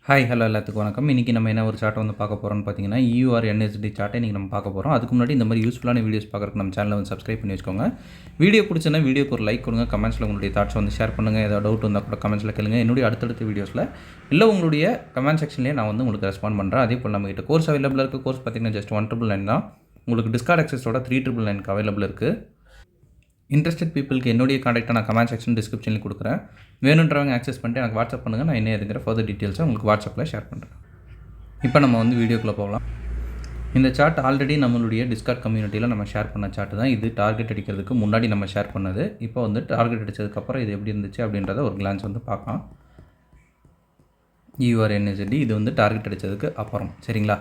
Hi hello எல்லாத்துக்கும் வணக்கம். இன்றைக்கி நம்ம என்ன ஒரு சார்ட் வந்து பார்க்க போகிறோம்னு பார்த்தீங்கன்னா EUR/NSD சார்ட்டை இன்றைக்கி நம்ம பார்க்க போகிறோம். அதுக்கு முன்னாடி இந்த மாதிரி யூஸ்ஃபுல்லான வீடியோஸ் பார்க்குறதுக்கு நம்ம சேனலை வந்து சப்ஸ்கிரைப் பண்ணி வச்சுக்கோங்க. வீடியோ பிடிச்சனா வீடியோக்கு ஒரு லைக் கொடுங்க, கமெண்ட்ஸில் உங்களுடைய தாட்ஸ் வந்து ஷேர் பண்ணுங்கள். ஏதாவது டவுட் வந்தால் கூட கமெண்ட்ஸில் கேளுங்க. என்னுடைய அடுத்தடுத்த வீடியோஸில் இல்லை உங்களுடைய கமெண்ட் செக்ஷன்லேயே நான் வந்து உங்களுக்கு ரெஸ்பாண்ட் பண்ணுறேன். அதே போல் நம்மகிட்ட கோர்ஸ் அவைலபிளாக இருக்குது. கோர்ஸ் பார்த்தீங்கன்னா ஜஸ்ட் 199 தான். உங்களுக்கு டிஸ்கார்ட் ஆக்சஸோட 3999 அவைலபிள் இருக்குது. இன்ட்ரெஸ்டட் பீப்புளுக்கு என்னுடைய காண்டாக்டை நான் கமெண்ட் செக்ஷன் டிஸ்கிரிப்ஷனில் கொடுக்குறேன். வேணுன்றவங்க ஆக்சஸ் பண்ணிட்டு எனக்கு வாட்ஸ்அப் பண்ணுங்கள். நான் என்ன எதுங்கிற ஃபர்தர் டீட்டெயில்ஸை உங்களுக்கு வாட்ஸ்அப்பில் ஷேர் பண்ணுறேன். இப்போ நம்ம வந்து வீடியோக்குள்ளே போகலாம். இந்த சார்ட் ஆல்ரெடி நம்மளுடைய டிஸ்கார்ட் கம்யூனிட்டியில் நம்ம ஷேர் பண்ண சார்ட் தான். இது டார்கெட் அடிக்கிறதுக்கு முன்னாடி நம்ம ஷேர் பண்ணது. இப்போ வந்து டார்கெட் அடித்ததுக்கப்புறம் இது எப்படி இருந்துச்சு அப்படின்றத ஒரு கிளான்ஸ் வந்து பார்க்கலாம். EUR/NSD இது வந்து டார்கெட் அடித்ததுக்கு அப்புறம் சரிங்களா.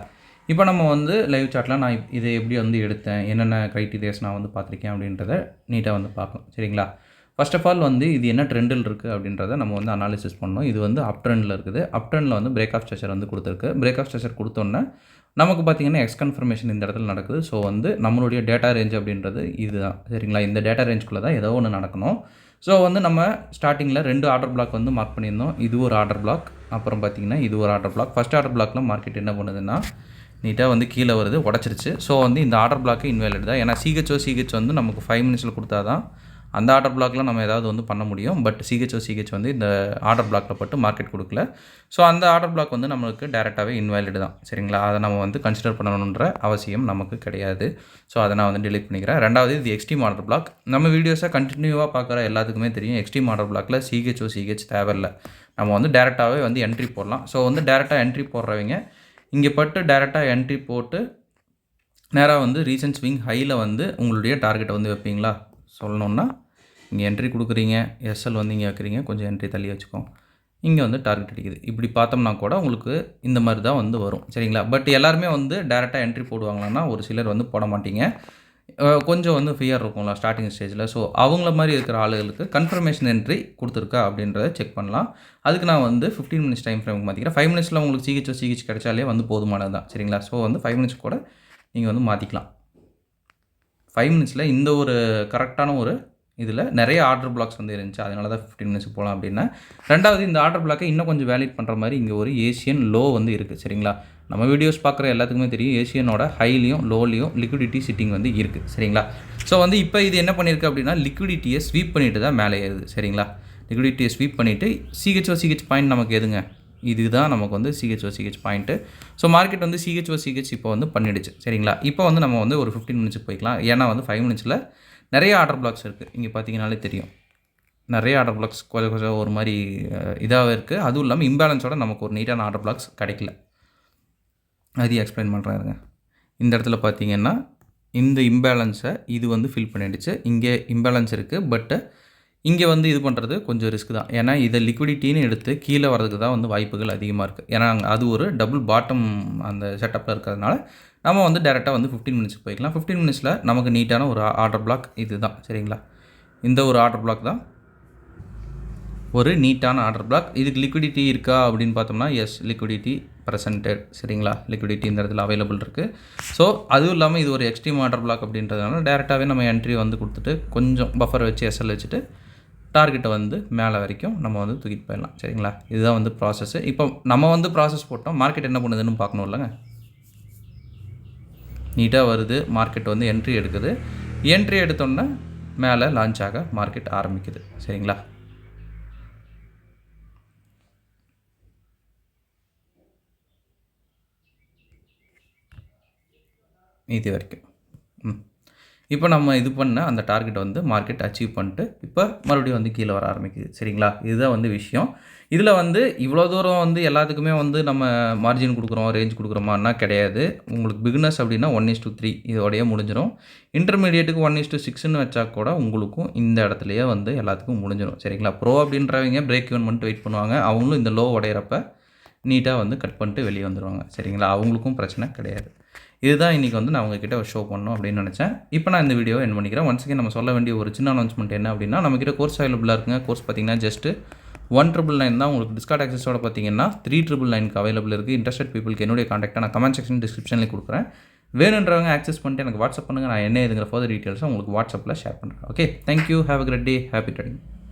இப்போ நம்ம வந்து லைவ் சார்ட்டில் நான் இதை எப்படி வந்து எடுத்தேன், என்னென்ன க்ரைட்டீரியாஸ் நான் வந்து பார்த்துருக்கேன் அப்படின்றத நீட்டாக வந்து பார்க்கலாம் சரிங்களா. ஃபர்ஸ்ட் ஆஃப் ஆல் வந்து இது என்ன ட்ரெண்டில் இருக்குது அப்படின்றத நம்ம வந்து அனாலிசிஸ் பண்ணணும். இது வந்து அப் ட்ரெண்டில் இருக்குது. அப் ட்ரெண்டில் வந்து பிரேக் ஆஃப் ஸ்ட்ரக்சர் வந்து கொடுத்துருக்கு. பிரேக் ஆஃப் ஸ்ட்ரக்சர் கொடுத்தோன்னே நமக்கு பார்த்திங்கன்னா எக்ஸ் கன்ஃபர்மேஷன் இந்த இடத்துல நடக்குது. ஸோ வந்து நம்மளுடைய டேட்டா ரேஞ்ச் அப்படின்றது இதுதான் சரிங்களா. இந்த டேட்டா ரேஞ்சுக்குள்ளே தான் ஏதோ ஒன்று நடக்கணும். ஸோ வந்து நம்ம ஸ்டார்டிங்கில் 2 ஆர்டர் பிளாக் வந்து மார்க் பண்ணியிருந்தோம். இது ஒரு ஆர்டர் பிளாக், அப்புறம் பார்த்திங்கன்னா இது ஒரு ஆர்டர் பிளாக். ஃபஸ்ட் ஆர்டர் பிளாக்கில் மார்க்கெட் என்ன பண்ணுதுன்னா நீட்டாக வந்து கீழே வருது, உடச்சிருச்சு. ஸோ வந்து இந்த ஆர்டர் பிளாக்கு இன்வேலிட் தான். ஏன்னா சிஹெச் வந்து நமக்கு 5 மினிட்ஸில் கொடுத்தா தான் அந்த ஆர்டர் பிளாக்ல நம்ம ஏதாவது வந்து பண்ண முடியும். பட் சிஹெச் வந்து இந்த ஆர்டர் பிளாக்ல பட்டு மார்க்கெட் கொடுக்கல. ஸோ அந்த ஆர்டர் பிளாக் வந்து நம்மளுக்கு டேரெக்டாகவே இன்வேலிட் தான் சரிங்களா. அதை நம்ம வந்து கன்சிடர் பண்ணணுன்ற அவசியம் நமக்கு கிடையாது. ஸோ அதை நான் வந்து டிலீட் பண்ணிக்கிறேன். ரெண்டாவது இது எக்ஸ்ட்ரீம் ஆர்டர் பிளாக். நம்ம வீடியோஸை கண்டினியூவாக பார்க்குற எல்லாத்துக்குமே தெரியும் எக்ஸ்ட்ரீம் ஆர்டர் பிளாக்ல சிஹெச் தேவையில்லை. நம்ம வந்து டேரெக்டாகவே வந்து என்ட்ரி போடலாம். ஸோ வந்து டேரெக்டாக என்ட்ரி போடுறவங்க இங்கே பட்டு டேரெக்டாக என்ட்ரி போட்டு நேராக வந்து ரீசன்ட் ஸ்விங் ஹையில் வந்து உங்களுடைய டார்கெட்டை வந்து வைப்பீங்களா. சொல்லணுன்னா இங்கே என்ட்ரி கொடுக்குறீங்க, எஸ்எல் வந்து இங்கே வைக்கிறீங்க, கொஞ்சம் என்ட்ரி தள்ளி வச்சுக்கோம், இங்கே வந்து டார்கெட் அடிக்குது. இப்படி பார்த்தோம்னா கூட உங்களுக்கு இந்த மாதிரி தான் வந்து வரும் சரிங்களா. பட் எல்லாருமே வந்து டேரெக்டாக என்ட்ரி போடுவாங்களான்னா ஒரு சிலர் வந்து போட மாட்டீங்க. கொஞ்சம் வந்து ஃபியர் இருக்கும்ல ஸ்டார்டிங் ஸ்டேஜில். ஸோ அவங்கள மாதிரி இருக்கிற ஆளுகளுக்கு கன்ஃபர்மேஷன் என்ட்ரி கொடுத்துருக்கா அப்படின்றத செக் பண்ணலாம். அதுக்கு நான் வந்து 15 மினிட்ஸ் டைம் ஃப்ரேம் மாற்றிக்கிறேன். 5 மினிட்ஸில் உங்களுக்கு சிஹெச் கிடைச்சாலே வந்து போதுமானது தான் சரிங்களா. ஸோ வந்து 5 மினிட்ஸ் கூட நீங்கள் வந்து மாற்றிக்கலாம். 5 மினிட்ஸில் இந்த ஒரு கரெக்டான ஒரு இதில் நிறைய ஆர்டர் பிளாக்ஸ் வந்து இருந்துச்சு, அதனால தான் 15 மினிட்ஸ் போகலாம் அப்படின்னா. ரெண்டாவது இந்த ஆர்டர் பிளாக்கை இன்னும் கொஞ்சம் வேலிட் பண்ணுற மாதிரி இங்கே ஒரு ஏசியன் லோ வந்து இருக்குது சரிங்களா. நம்ம வீடியோஸ் பார்க்குற எல்லாத்துக்குமே தெரியும் ஏசியனோட ஹைலையும் லோலையும் லிக்விடிட்டி சிட்டிங் வந்து இருக்குது சரிங்களா. ஸோ வந்து இப்போ இது என்ன பண்ணியிருக்கு அப்படின்னா லிக்விடிட்டியை ஸ்வீப் பண்ணிட்டு தான் மேலே ஏறுது சரிங்களா. லிக்விடிட்டியை ஸ்வீப் பண்ணிவிட்டு சிஹெச் பாயிண்ட் நமக்கு எதுங்க, இதுதான் நமக்கு வந்து சிஹெச் பாயிண்ட்டு. ஸோ மார்க்கெட் வந்து சிஹெச் இப்போ வந்து பண்ணிடுச்சு சரிங்களா. இப்போ வந்து நம்ம வந்து ஒரு 15 மினிட்ஸுக்கு போய்க்கலாம். ஏன்னா வந்து 5 மினிட்ஸில் நிறைய ஆர்டர் பிளாக்ஸ் இருக்குது. இங்கே பார்த்தீங்கனாலே தெரியும் நிறைய ஆர்டர் பிளாக்ஸ் கொஞ்சம் ஒரு மாதிரி இதாக இருக்குது. அதுவும் இல்லாமல் இம்பேலன்ஸோட நமக்கு ஒரு நீட்டான ஆர்டர் பிளாக்ஸ் கிடைக்கல. அதையும் எக்ஸ்பிளைன் பண்ணுறாருங்க. இந்த இடத்துல பார்த்தீங்கன்னா இந்த இம்பேலன்ஸை இது வந்து ஃபில் பண்ணிடுச்சு. இங்கே இம்பேலன்ஸ் இருக்குது. பட்டு இங்கே வந்து இது பண்ணுறது கொஞ்சம் ரிஸ்க் தான். ஏன்னா இதை லிக்விடிட்டின்னு எடுத்து கீழே வரதுக்கு தான் வந்து வாய்ப்புகள் அதிகமாக இருக்குது. ஏன்னா அது ஒரு டபுள் பாட்டம் அந்த செட்டப்பில் இருக்கிறதுனால நம்ம வந்து டேரெக்டாக வந்து 15 மினிட்ஸ்க்கு போய்க்கலாம். 15 மினிட்ஸில் நமக்கு நீட்டான ஒரு ஆர்டர் பிளாக் இது தான் சரிங்களா. இந்த ஒரு ஆர்டர் பிளாக் தான் ஒரு நீட்டான ஆர்டர் பிளாக். இதுக்கு லிக்விடிட்டி இருக்கா அப்படின்னு பார்த்தோம்னா எஸ், லிக்விடிட்டி ப்ரெசன்டட் சரிங்களா. லிக்விடிட்டி இந்த இடத்துல அவைலபிள் இருக்குது. ஸோ அதுவும் இல்லாமல் இது ஒரு எக்ஸ்ட்ரீம் ஆர்டர் பிளாக் அப்படின்றதுனால டேரெக்டாகவே நம்ம என்ட்ரி வந்து கொடுத்துட்டு கொஞ்சம் பஃபர் வச்சு எஸ்எல் வச்சுட்டு டார்கெட்டை வந்து மேலே வரைக்கும் நம்ம வந்து தூக்கிட்டு போயிடலாம் சரிங்களா. இதுதான் வந்து ப்ராசஸ்ஸு. இப்போ நம்ம வந்து ப்ராசஸ் போட்டோம், மார்க்கெட் என்ன பண்ணுதுன்னு பார்க்கணும் இல்லைங்க. நீட்டாக வருது, மார்க்கெட் வந்து என்ட்ரி எடுக்குது. என்ட்ரி எடுத்தோன்னே மேலே லான்ச் ஆக மார்க்கெட் ஆரம்பிக்குது சரிங்களா. இது வரைக்கும் இப்போ நம்ம இது பண்ண அந்த டார்கெட் வந்து மார்க்கெட் அச்சீவ் பண்ணிட்டு இப்போ மறுபடியும் வந்து கீழே வர ஆரம்பிக்குது சரிங்களா. இதுதான் வந்து விஷயம். இதில் வந்து இவ்வளோ தூரம் வந்து எல்லாத்துக்குமே வந்து நம்ம மார்ஜின் கொடுக்குறோம், ரேஞ்ச் கொடுக்குறோமான்னா கிடையாது. உங்களுக்கு பிகினர்ஸ் அப்படின்னா 1:3 இதோடையே முடிஞ்சிடும். இன்டர்மீடியேட்டுக்கு 1:6ன்னு வச்சா கூட உங்களுக்கும் இந்த இடத்துலையே வந்து எல்லாத்துக்கும் முடிஞ்சிடும் சரிங்களா. ப்ரோ அப்படின்றவங்க பிரேக் ஈவன் பண்ணிட்டு வெயிட் பண்ணுவாங்க. அவங்களும் இந்த லோ உடையிறப்ப நீட்டாக வந்து கட் பண்ணிட்டு வெளியே வந்துடுவாங்க சரிங்களா. அவங்களுக்கும் பிரச்சனை கிடையாது. இதுதான் இன்றைக்கி வந்து நான் உங்ககிட்ட ஒரு ஷோ பண்ணணும் அப்படின்னு நினச்சேன். இப்போ நான் இந்த வீடியோவை என் பண்ணிக்கிறேன். ஒன்ஸ் அகேன் நம்ம சொல்ல வேண்டிய ஒரு சின்ன அனௌன்ஸ்மெண்ட் என்ன அப்படின்னா, நம்மக்கிட்ட கோர்ஸ் அவைலபிளாக இருக்குங்க. கோர்ஸ் பார்த்தீங்கன்னா ஜஸ்ட்டு 199 தான். உங்களுக்கு டிஸ்கார்ட் ஆக்சஸோட பார்த்தீங்கன்னா 3999 அவைலபிள் இருக்குது. இன்ட்ரெஸ்டட் பீப்புளுக்கு என்னுடைய காண்டாக்டை நான் கமெண்ட் செக்ஷன் டிஸ்கிரிப்ஷனில் கொடுக்குறேன். வேணுன்றவங்க ஆக்சஸ் பண்ணிட்டு எனக்கு வாட்ஸ்அப் பண்ணுங்கள். நான் என்ன இதுங்கிற ஃபர்தர் டீட்டெயில்ஸை உங்களுக்கு வாட்ஸ்அப்பில் ஷேர் பண்ணுறேன். Okay, thank you, have a great day, happy trading.